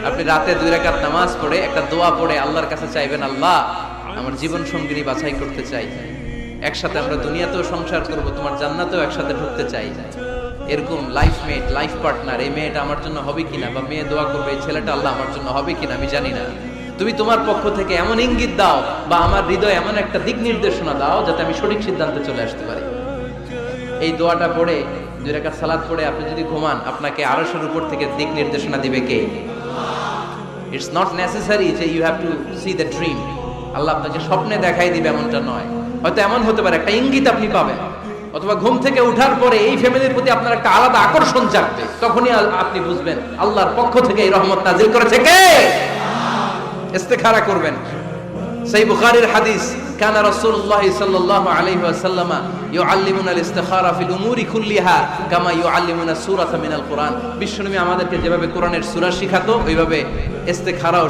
আপনি রাতে 2 রাকাত নামাজ পড়ে একটা দোয়া পড়ে আল্লাহর কাছে চাইবেন, আল্লাহ আমার জীবন সঙ্গিনী বাছাই করতে চাই, একসাথে আমরা দুনিয়াতেও সংসার করব, তোমার জান্নাতেও একসাথে ঢুকতে চাই। এরকম লাইফ মেট, লাইফ পার্টনার, এই মেয়েটা আমার জন্য হবে কিনা, বা মেয়ে দোয়া করবে এই ছেলেটা আল্লাহ আমার জন্য হবে কিনা আমি জানি না, তুমি তোমার পক্ষ থেকে এমন ইঙ্গিত দাও বা আমার হৃদয়ে এমন একটা দিক নির্দেশনা দাও যাতে আমি সঠিক সিদ্ধান্তে চলে আসতে পারি। এই দোয়াটা পড়ে 2 রাকাত সালাত পড়ে আপনি যদি ঘুমান, আপনাকে আরশের উপর থেকে দিক নির্দেশনা দিবে কে? ইটস নট নেসেসারি যে you have to see the dream. আল্লাহ আপনাকে স্বপ্নে দেখাই দিবে এমনটা নয়, হয়তো এমন হতে পারে একটা ইঙ্গিত আপনি পাবেন, অথবা ঘুম থেকে উঠার পরে এই ফ্যামিলির প্রতি আপনার একটা আলাদা আকর্ষণ জাগবে, তখনই আপনি বুঝবেন আল্লাহর পক্ষ থেকে এই রহমত নাজিল করেছে কে। ইস্তেখারা করবেন। সহিহ বুখারীর হাদিস, কানা রাসূলুল্লাহ সাল্লাল্লাহু আলাইহি ওয়াসাল্লাম ইউআল্লিমুনা আল-ইস্তিখারা ফিল উমুরি কুল্লিহা কামা ইউআল্লিমুনা সূরাতা মিনাল কুরআন। বিশ্বনবী আমাদেরকে যেভাবে কোরআনের সূরা শিখাতো ওইভাবে ইস্তেখারাও